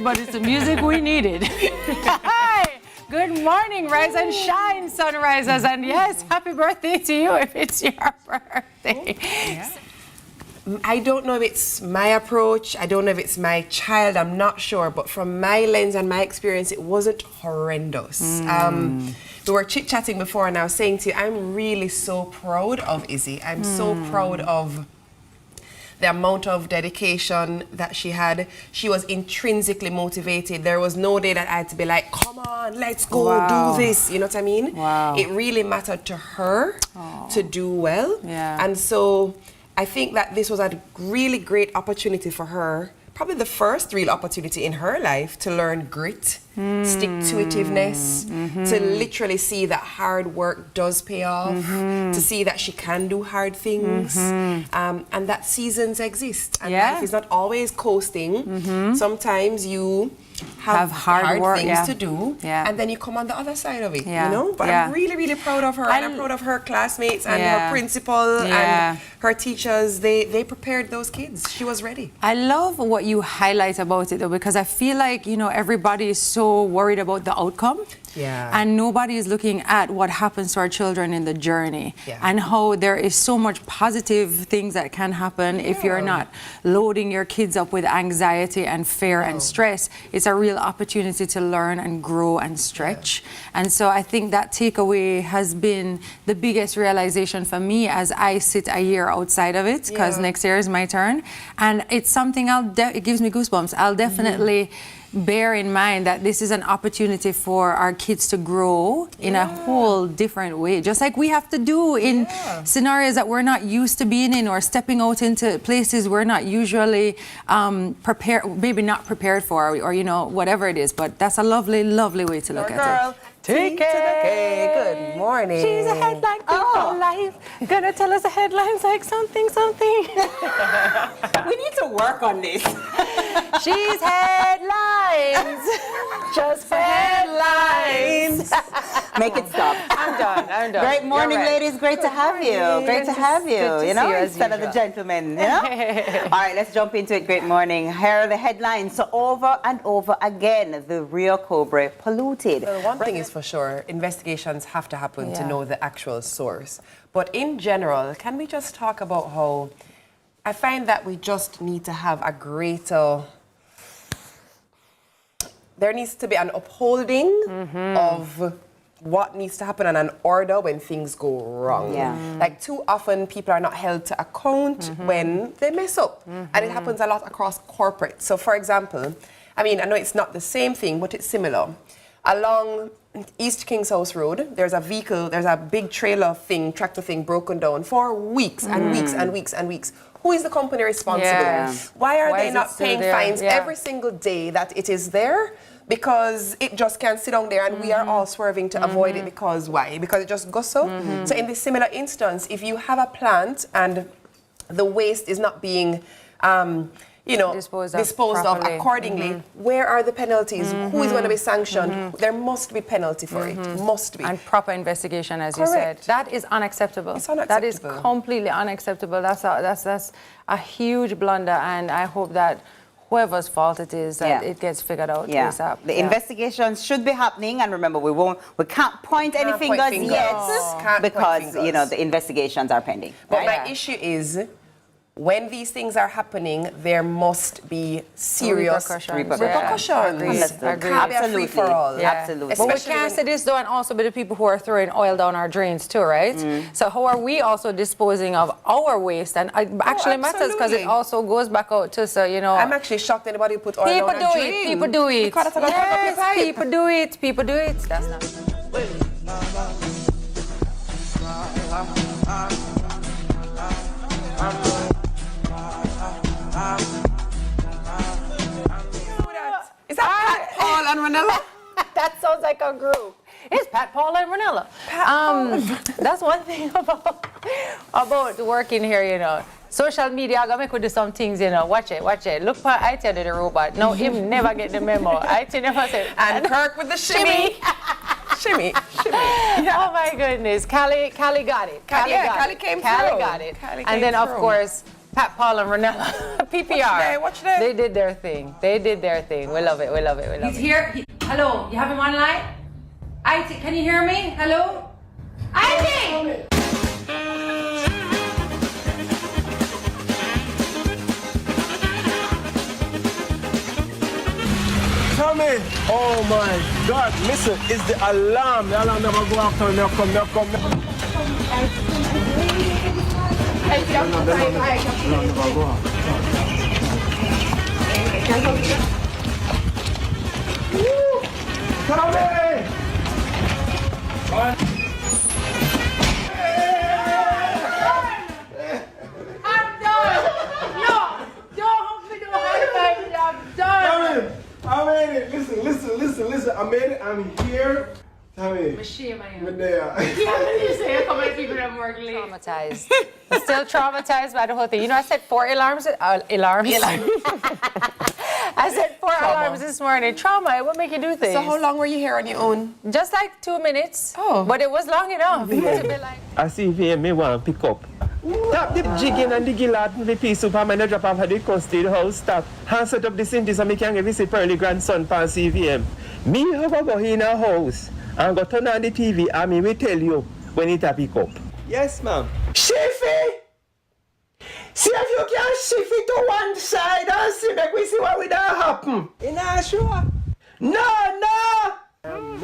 but it's the music we needed. Hi, good morning, rise and shine, sunrisers, and yes, happy birthday to you if it's your birthday. Yeah. I don't know if it's my approach, I don't know if it's my child, I'm not sure, but from my lens and my experience, it wasn't horrendous. We were chit-chatting before and I was saying to you, I'm really so proud of Izzy. I'm so proud of the amount of dedication that she had. She was intrinsically motivated. There was no day that I had to be like, come on, let's go do this. You know what I mean? Wow. It really mattered to her to do well. Yeah. And so I think that this was a really great opportunity for her, probably the first real opportunity in her life to learn grit, stick-to-itiveness, to literally see that hard work does pay off, to see that she can do hard things, and that seasons exist. And life is not always coasting. Sometimes you have hard work, things to do, and then you come on the other side of it, you know? But I'm really, really proud of her, and I'm proud of her classmates and her principal and her teachers. They prepared those kids. She was ready. I love what you highlight about it, though, because I feel like, you know, everybody is so worried about the outcome. And nobody is looking at what happens to our children in the journey and how there is so much positive things that can happen if you're not loading your kids up with anxiety and fear and stress. It's a real opportunity to learn and grow and stretch. And so I think that takeaway has been the biggest realization for me as I sit a year outside of it, because next year is my turn. And it's something it gives me goosebumps. I'll definitely bear in mind that this is an opportunity for our kids to grow in a whole different way, just like we have to do in scenarios that we're not used to being in, or stepping out into places we're not usually prepared, maybe not prepared for, or you know, whatever it is. But that's a lovely, lovely way to look at it. Take it. Good morning. She's a headline for life. Gonna tell us the headlines like something. We need to work on this. She's headlines. Just for headlines. Make it stop. I'm done. Great morning, ladies. Great to have you. Great to have you. You know, instead of the gentlemen. You know. All right, let's jump into it. Great morning. Here are the headlines. So over and over again, the Rio Cobre polluted. Well, one thing is for sure, investigations have to happen to know the actual source. But in general, can we just talk about how I find that we just need to have a greater, there needs to be an upholding of what needs to happen and an order when things go wrong. Like too often people are not held to account when they mess up. And it happens a lot across corporate. So for example, I mean, I know it's not the same thing, but it's similar. Along East King's House Road, there's a vehicle, there's a big tractor thing broken down for weeks and weeks and weeks and weeks. Who is the company responsible? Why are they not paying fines every single day that it is there? Because it just can't sit down there, and we are all swerving to avoid it. Because why? Because it just goes so. So in this similar instance, if you have a plant and the waste is not being you know, disposed of accordingly, where are the penalties? Who is going to be sanctioned? There must be penalty for it. Must be. And proper investigation, as you said. That is unacceptable. It's unacceptable. That is completely unacceptable. That's a huge blunder, and I hope that whoever's fault it is, that it gets figured out ASAP. The investigations should be happening, and remember, we can't point any fingers yet because you know the investigations are pending. But my issue is, when these things are happening, there must be serious repercussions. Absolutely. For all. Absolutely. But we can't say this though, and also be the people who are throwing oil down our drains too, right? So how are we also disposing of our waste? And it actually matters because it also goes back out too. So you know, I'm actually shocked anybody put oil down a drain. People do it. Yes, people do it. People do it. That's not. Is that Pat, Paul, and Ranella? That sounds like a group. It's Pat, Paul, and Ranella. That's one thing about working here, you know. Social media, I'm going to do some things, you know. Watch it. Look for IT the robot. No, him never get the memo. IT never said. And Kirk with the shimmy. shimmy. Yeah. Oh my goodness. Callie got it. Callie came through. Callie got it. And then, of course, Pat, Paul, and Ronella. PPR. Watch them. They did their thing. They did their thing. We love it. We love it. We love He's it. here. Hello, you have him online? Can you hear me? Hello? IT! Tami! Oh my God! Listen, it's the alarm. The alarm never go off. Now come. Tami! I'm done! No! Don't hold me, don't high five me, I'm done! I made it. Listen. I made it. I'm here. Tami. Shame I am. I'm there. You say I come and people that work late. Traumatized. Still traumatized by the whole thing. You know, I set 4 alarms. Alarms. I set 4 alarms this morning. Trauma. It would make you do things. So how long were you here on your own? Just like 2 minutes. Oh. But it was long enough. To be like, I see CVM me want to pick up. Tap the jigging and the gillard and the piece of and I drop off at the custody house. Stop. And set up the Cindy so I can visit Pearly grandson for CVM. Me have a go in a house and go turn on the TV and me will tell you when it a pick up. Yes, ma'am. Shift it! See if you can shift it to one side and see make we see what will happen. You not sure? No!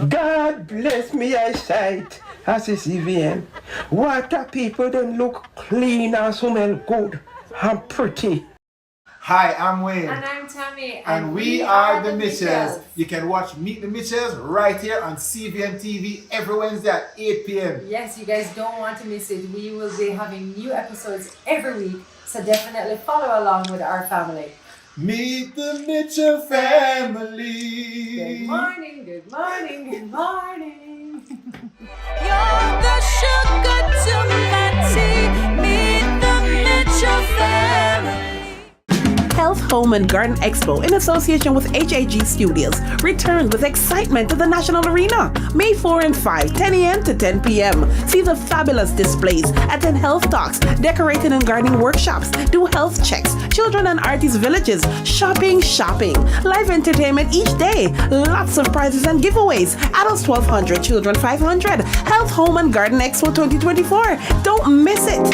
God bless me eyesight as a CVM. Water people don't look clean and smell good and pretty. Hi, I'm Wayne. And I'm Tami. And we are the Mitchells. You can watch Meet the Mitchells right here on CVMTV every Wednesday at 8 p.m. Yes, you guys don't want to miss it. We will be having new episodes every week, so definitely follow along with our family. Meet the Mitchell family. Good morning, good morning, good morning. You're the sugar to my tea. Meet the Mitchell family. Health, Home and Garden Expo in association with HAG Studios returns with excitement to the National Arena. May 4 and 5, 10 a.m. to 10 p.m. See the fabulous displays, attend health talks, decorating and gardening workshops, do health checks, children and artist villages, shopping, live entertainment each day, lots of prizes and giveaways. Adults 1,200, children 500. Health, Home and Garden Expo 2024. Don't miss it.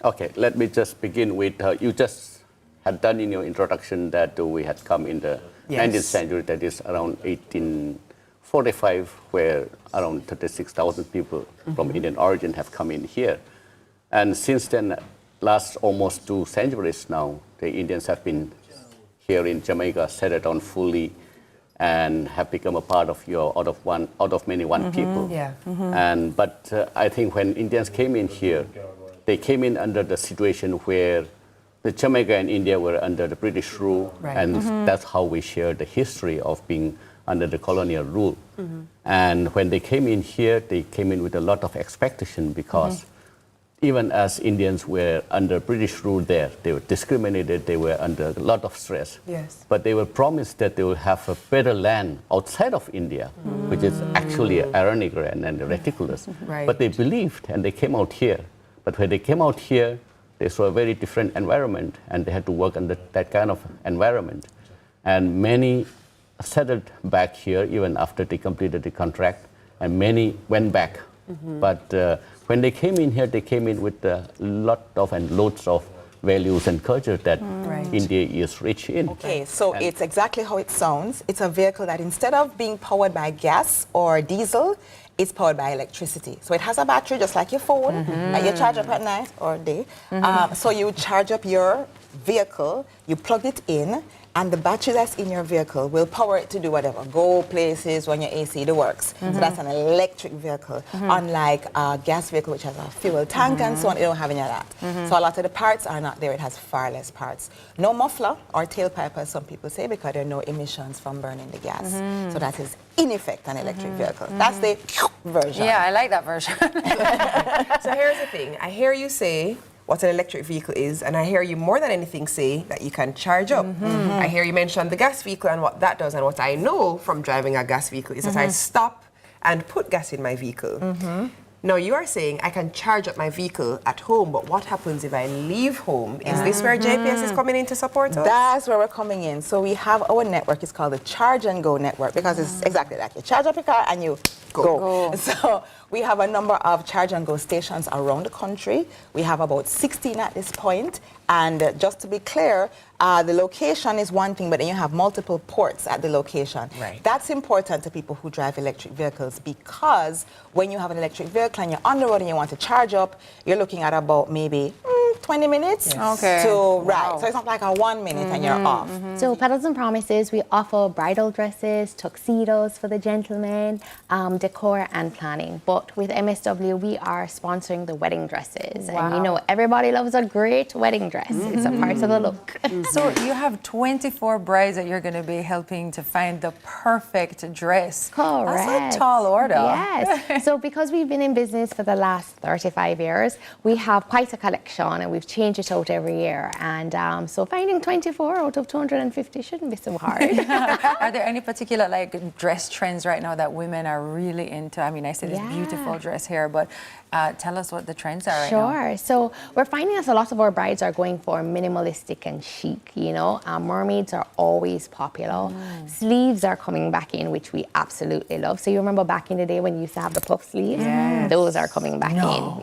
Okay, let me just begin with, you just had done in your introduction that we had come in the 19th century, that is around 1845, where around 36,000 people from Indian origin have come in here. And since then, last almost 2 centuries now, the Indians have been here in Jamaica, settled down fully, and have become a part of your out of many people. Yeah. But I think when Indians came in here, they came in under the situation where the Jamaica and India were under the British rule, and that's how we share the history of being under the colonial rule. And when they came in here, they came in with a lot of expectation because even as Indians were under British rule there, they were discriminated, they were under a lot of stress. Yes. But they were promised that they will have a better land outside of India, which is actually ironic and ridiculous. Right. But they believed and they came out here. But when they came out here, they saw a very different environment and they had to work under that kind of environment. And many settled back here even after they completed the contract, and many went back. But when they came in here, they came in with a lot of and loads of values and culture that India is rich in. Okay, so it's exactly how it sounds. It's a vehicle that instead of being powered by gas or diesel, it's powered by electricity. So it has a battery just like your phone that you charge up at night or day. So you charge up your vehicle, you plug it in, and the battery that's in your vehicle will power it to do whatever, go places, run your AC, the works. So that's an electric vehicle, unlike a gas vehicle which has a fuel tank and so on. It don't have any of that. So a lot of the parts are not there. It has far less parts. No muffler or tailpipe, as some people say, because there are no emissions from burning the gas. So that is in effect an electric vehicle. That's the version. Yeah, I like that version. So here's the thing. I hear you say what an electric vehicle is, and I hear you more than anything say that you can charge up. I hear you mention the gas vehicle and what that does, and what I know from driving a gas vehicle is that I stop and put gas in my vehicle. Now you are saying I can charge up my vehicle at home, but what happens if I leave home? Is this where JPS is coming in to support us? That's where we're coming in. So we have our network. It's called the Charge and Go network because it's exactly that. You charge up your car and you go. So we have a number of Charge and Go stations around the country. We have about 16 at this point. And just to be clear, the location is one thing, but then you have multiple ports at the location. Right. That's important to people who drive electric vehicles because when you have an electric vehicle and you're on the road and you want to charge up, you're looking at about maybe 20 minutes to ride. So it's not like a 1 minute and you're off. So Petals and Promises, we offer bridal dresses, tuxedos for the gentlemen, decor and planning. But with MSW, we are sponsoring the wedding dresses. And you know, everybody loves a great wedding dress. It's a part of the look. So you have 24 brides that you're going to be helping to find the perfect dress. Correct. That's a tall order. Yes. So because we've been in business for the last 35 years, we have quite a collection and we've changed it out every year. And so finding 24 out of 250 shouldn't be so hard. Are there any particular like dress trends right now that women are really into? I mean, I see this beautiful dress here, but tell us what the trends are right now. Sure. So we're finding that a lot of our brides are going for minimalistic and chic, you know. Mermaids are always popular. Sleeves are coming back in, which we absolutely love. So you remember back in the day when you used to have the puff sleeves? Yes. Those are coming back in.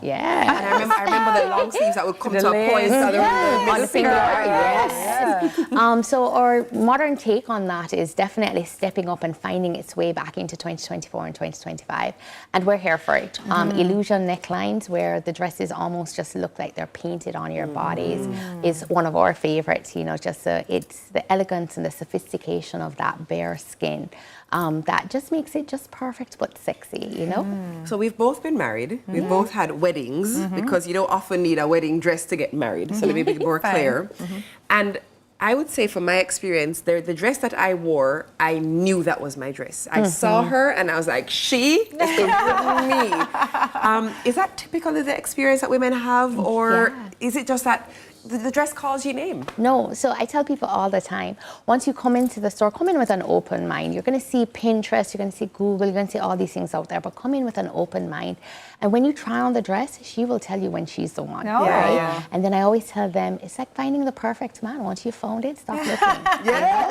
Yeah. And I remember the long sleeves that would come to a point on the finger. Yes. So our modern take on that is definitely stepping up and finding its way back into 2024 and 2025. And we're here for it. Illusion necklines where the dresses almost just look like they're painted on your bodies is one of our favorites. You know, just it's the elegance and the sophistication of that bare skin that just makes it just perfect but sexy, you know? So we've both been married. We've both had weddings because you don't often need a wedding dress to get married. So let me be more clear. And I would say from my experience, the dress that I wore, I knew that was my dress. I saw her and I was like, she is me. Is that typical of the experience that women have, or is it just that the dress calls your name? No, so I tell people all the time, once you come into the store, come in with an open mind. You're going to see Pinterest, you're going to see Google, you're going to see all these things out there, but come in with an open mind. And when you try on the dress, she will tell you when she's the one, right? And then I always tell them, it's like finding the perfect man. Once you found it, stop looking.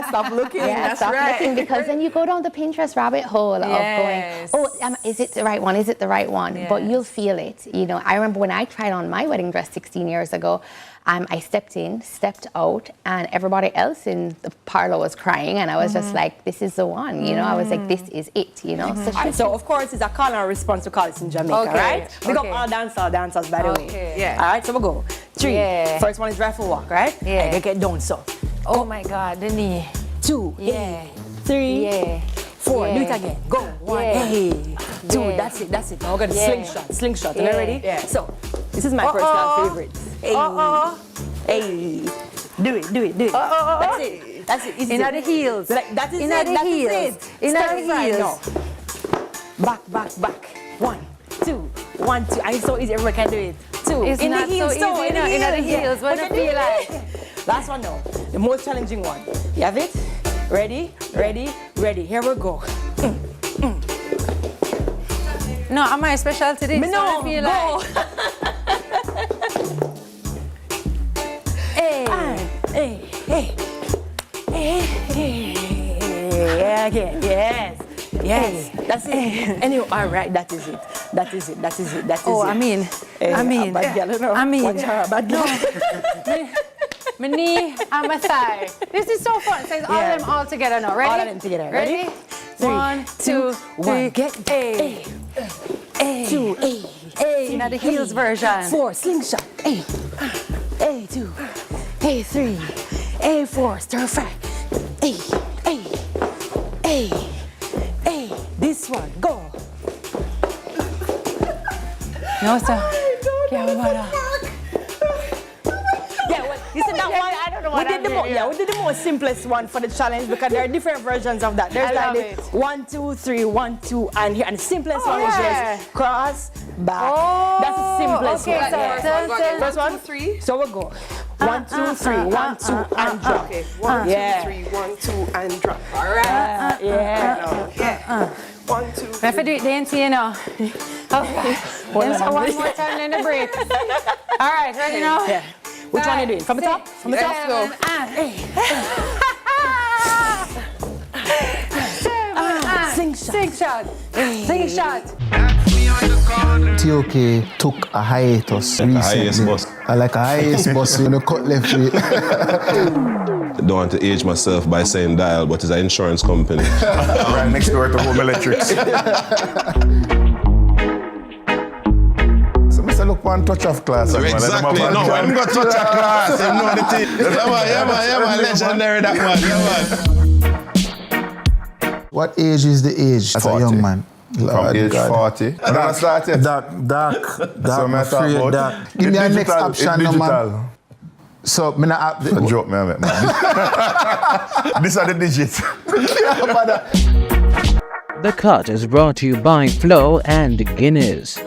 Stop looking. That's stop right. looking, because then you go down the Pinterest rabbit hole of going, oh, is it the right one? Is it the right one? But you'll feel it. You know, I remember when I tried on my wedding dress 16 years ago, I stepped out, and everybody else in the parlor was crying, and I was just like, this is the one, you know? I was like, this is it, you know? So of course, it's a call and a response to call it in Jamaica, right? Big up all dancers, by the way. All right, so we'll go. 3. First one is rifle walk, right? Yeah. They get down, so. Oh my God, the knee. 2. 3. 4. Do it again. Go. 1. Hey. 2. That's it. Now we're going to slingshot. Are you ready? Yeah. So, this is my personal favorite. Hey. Hey. Do it. That's it. Easy. In the heels. Like, that is in it. The heels. In the heels. Back. 1, 2, 1, 2. And it's so easy. Everyone can do it. 2. It's in not the heels. so easy. In the heels. What do you feel like? Last one now. The most challenging one. You have it? Ready? Here we go. No, am I special today? No, feel go. Like. Hey. Again. Yes. That's it. Anyway, all right. That is it. Oh, it. I mean. Bad girl, no. Watch her, bad girl. My knee and my thigh. This is so fun. So it's all of them all together now. Ready? All of them together. Ready? 1, 2, 3. Get A. 2. A. Now the heels version. 4. Slingshot. A. 2. A. 3. A. 4. Stir fry. Hey, hey, hey, hey. This one, go. No, sir. Yeah, well, you see that one? I don't know what we did the most simplest one for the challenge because there are different versions of that. There's like the 1, 2, 3, 1, 2, and here, and the simplest one is just cross, back. That's the simplest one. Okay, First one, 1, 2, 3. So we'll go. 1, 2, 3, 1, 2, and drop. Okay, 1, 2, 3, 1, 2, and drop. All right. Yeah. 1, 2, 3. We have to do it dancing, you know. Okay. Then so one more time, then a break. All right, ready now? Yeah. Which one are you doing? From the top? From the top? Let's go. Sing shot. Sing shot. Sing shot. TOK took a hiatus recently. hiatus bus. Like a hiatus bus, you know, cut left way. I don't want to age myself by saying dial, but it's an insurance company. Right next door to Home Electrics. So Mr. look one touch of class. Exactly. No, I'm got touch of class. You know the thing. Yeah, man, legendary that man. Yeah, man. What age is the age as a young man? From age 40. Dark. So I'm afraid that. Give me a next option, no, man. So, me not have joke, man. These are the digits. The Cut is brought to you by Flo and Guinness.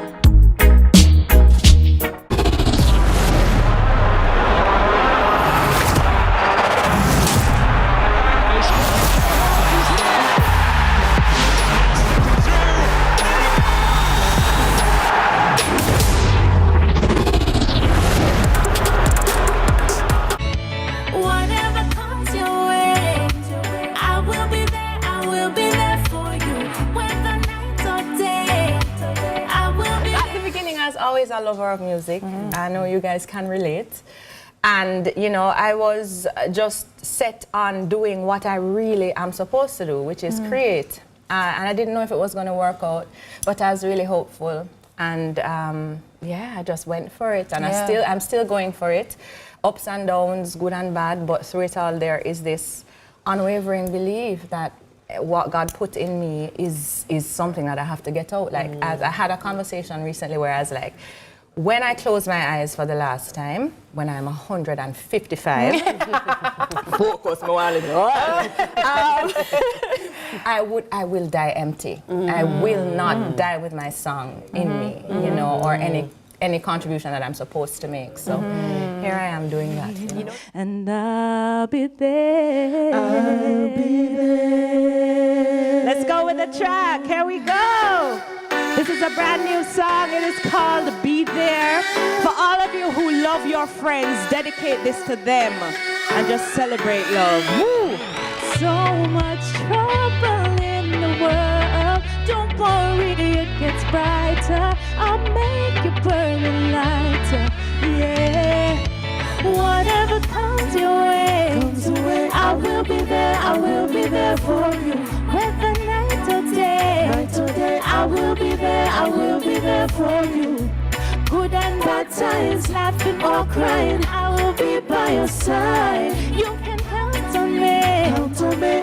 A lover of music. I know you guys can relate. And, you know, I was just set on doing what I really am supposed to do, which is create. And I didn't know if it was going to work out, but I was really hopeful. And, yeah, I just went for it. And I'm still going for it. Ups and downs, good and bad, but through it all there is this unwavering belief that what God put in me is something that I have to get out. Like, as I had a conversation recently where I was like, when I close my eyes for the last time, when I'm 155, focus, I will die empty. I will not die with my song in me, you know, or any contribution that I'm supposed to make. So here I am doing that. You know? And I'll be there. I'll be there. Let's go with the track. Here we go. This is a brand new song. It is called Be There. For all of you who love your friends, dedicate this to them and just celebrate love. Woo! So much trouble in the world. Don't worry, it gets brighter. I'll make you burn lighter. Yeah. Whatever comes your way, I will be there. I will be there for you. Whether night or day, I will be there. I will be there for you. Good and bad times, laughing or crying, I will be by your side. You can count on me.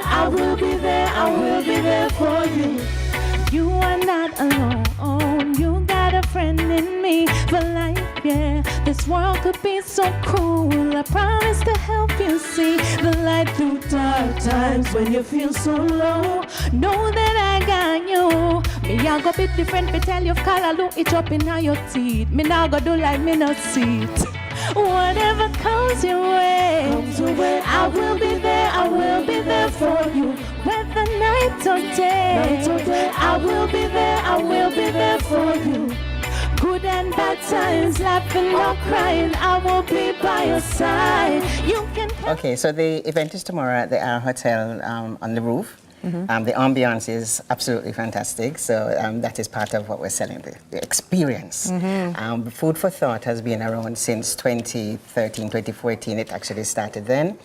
I will be there. I will be there for you. You are not alone. You got a friend in me for life, yeah. This world could be so cruel. I promise to help you see the light through dark times when you feel so low. Know that I got you. Me I go bit different, but tell you color, look it up in your teeth. Me now go do like me not see it. Whatever comes your way, I will be there. I will be there for you. Whether night or day, I will be there. I will be there for you. Good and bad times, laughing or crying, I will be by your side. You can. Okay, so the event is tomorrow at the Our Hotel on the roof. The ambiance is absolutely fantastic, so that is part of what we're selling, the experience. Food for Thought has been around since 2013, 2014. It actually started then,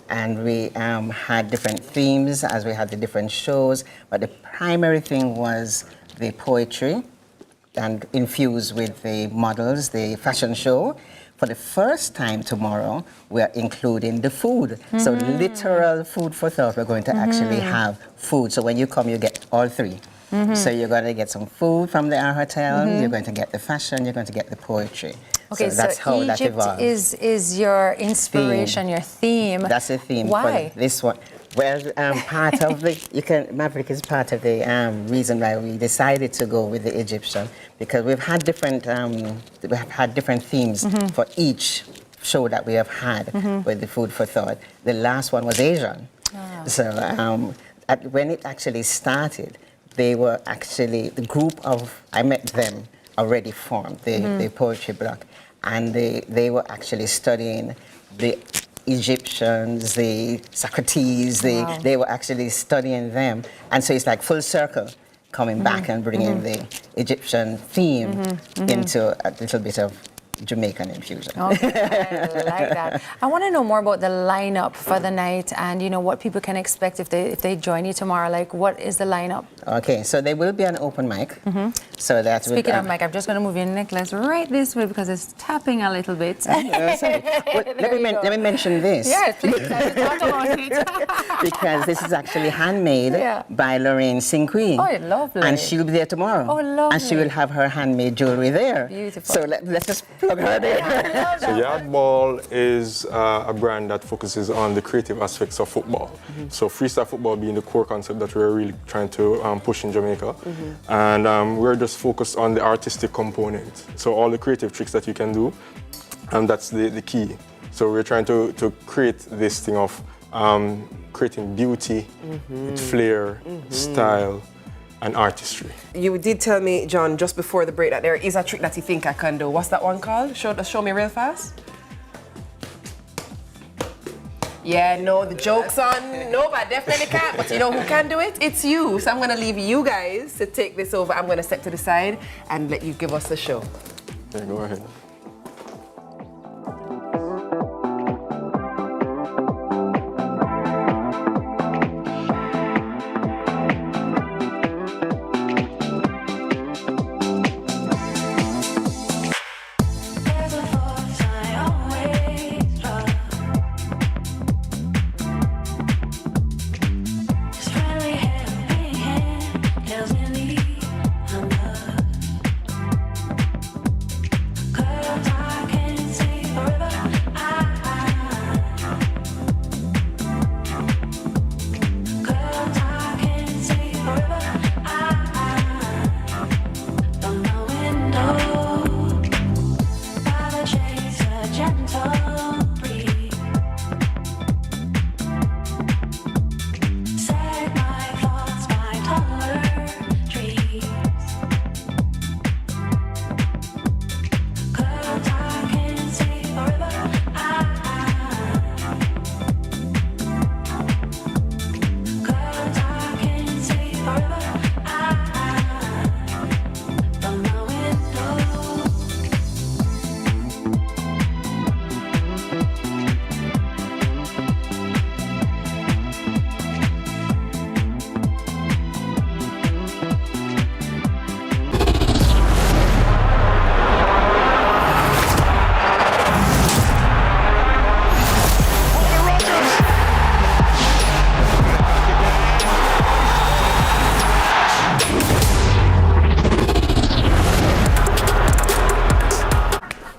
and we had different themes as we had the different shows, but the primary thing was the poetry and infused with the models, the fashion show, for the first time tomorrow, we are including the food. So literal food for thought, we're going to actually have food. So when you come, you get all three. So you're going to get some food from our hotel, you're going to get the fashion, you're going to get the poetry. Okay, so that's how Egypt that evolved. is your inspiration, your theme. That's the theme. Why? For this one. Well, part of Maverick is part of the reason why we decided to go with the Egyptian, because we've had different themes for each show that we have had with the Food for Thought. The last one was Asian. So when it actually started, they were actually, the group of, I met them already formed, the poetry block, and they were actually studying the Egyptians, the Socrates, they were actually studying them. And so it's like full circle coming back and bringing the Egyptian theme into a little bit of Jamaican infusion. Okay, I like that. I want to know more about the lineup for the night and, you know, what people can expect if they join you tomorrow. Like, what is the lineup? Okay, so there will be an open mic. So that Speaking of mic, I'm just going to move your necklace right this way because it's tapping a little bit. Well, let me mention this. Yes, please. Talk about it. Because this is actually handmade by Lorraine Sinqui. Oh, lovely. And she'll be there tomorrow. Oh, lovely. And she will have her handmade jewelry there. Beautiful. So let's just plug her there. So Yardball is a brand that focuses on the creative aspects of football. So freestyle football being the core concept that we're really trying to push in Jamaica. And we're just focused on the artistic component. So all the creative tricks that you can do, and that's the key. So we're trying to create this thing of creating beauty, with flair, style, and artistry. You did tell me, John, just before the break that there is a trick that you think I can do. What's that one called? Show me real fast. Yeah, no, the joke's on. No, but I definitely can't. But you know who can do it? It's you. So I'm going to leave you guys to take this over. I'm going to step to the side and let you give us the show. Yeah, go ahead.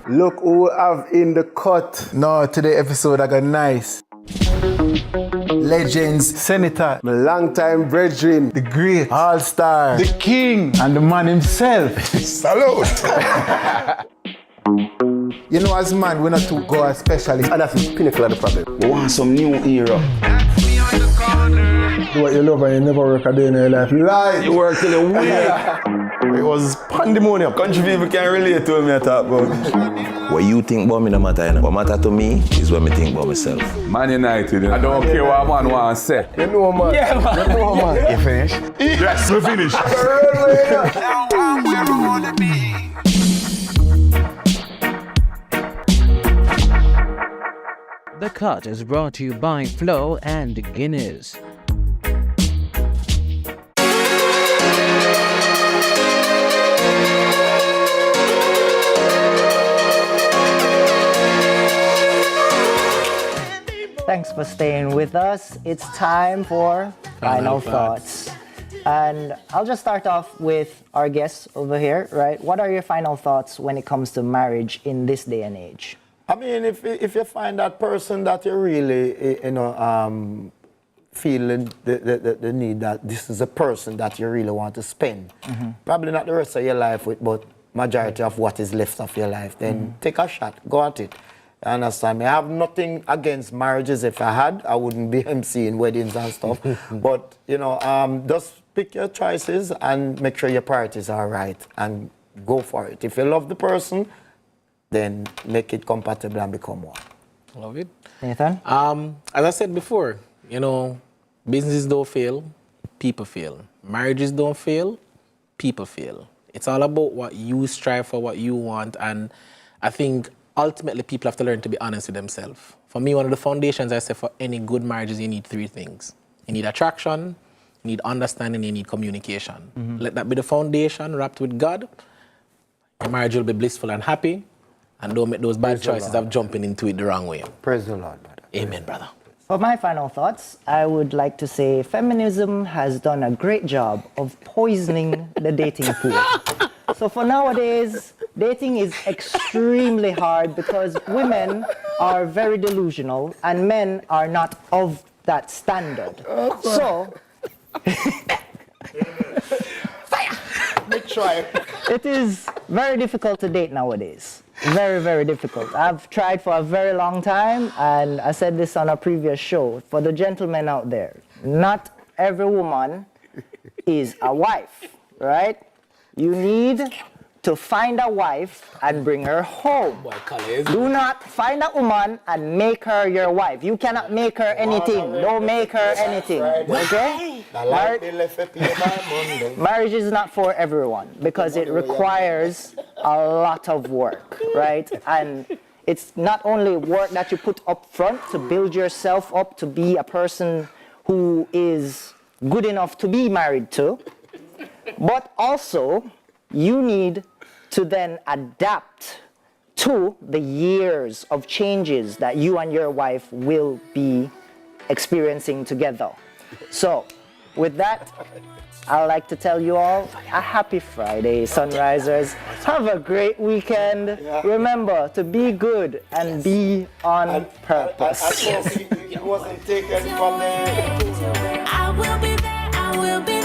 Look who we have in the cut. No, today episode I got nice. Legends, Senator, my longtime brethren, the great all-star, the king, and the man himself. Salute! You know, as man, we're not to go as specialists, and that's the pinnacle of the problem. We want some new era. Do what you love and you never work a day in your life. You lie. You work till you win. It was pandemonium. Country people can relate to me I talk about. What you think about me no matter, you know. What matter to me is what me think about myself. Man United, you know. I don't care what man want to say. You know, man. Yeah, man. You know, man. You finished? Yes, we finished. The Cut is brought to you by Flo and Guinness. for staying with us. It's time for Final Thoughts. And I'll just start off with our guests over here, right? What are your final thoughts when it comes to marriage in this day and age? I mean, if you find that person that you really, feeling the need that this is a person that you really want to spend, probably not the rest of your life with, but majority of what is left of your life, then take a shot, go at it. You understand me? I have nothing against marriages. If I had, I wouldn't be emceeing weddings and stuff. But, just pick your choices and make sure your priorities are right and go for it. If you love the person, then make it compatible and become one. Love it. Nathan? As I said before, businesses don't fail, people fail. Marriages don't fail, people fail. It's all about what you strive for, what you want, and I think ultimately people have to learn to be honest with themselves. For me, one of the foundations I say for any good marriages, you need 3 things. You need attraction, you need understanding, you need communication. Let that be the foundation wrapped with God. Your marriage will be blissful and happy, and don't make those bad choices of jumping into it the wrong way. Praise the Lord, brother. Amen, brother. For my final thoughts, I would like to say feminism has done a great job of poisoning the dating pool. So for nowadays, dating is extremely hard because women are very delusional and men are not of that standard. So, it is very difficult to date nowadays. Very, very difficult. I've tried for a very long time, and I said this on a previous show. For the gentlemen out there, not every woman is a wife, right? You need to find a wife and bring her home. Do not find a woman and make her your wife. You cannot make her anything. Don't make her anything. Okay? Marriage is not for everyone because it requires a lot of work, right? And it's not only work that you put up front to build yourself up to be a person who is good enough to be married to, but also you need to then adapt to the years of changes that you and your wife will be experiencing together. So, with that, I'd like to tell you all a happy Friday, Sunrisers. Have a great weekend. Remember to be good and be on purpose. He wasn't taken from the... I will be there, I will be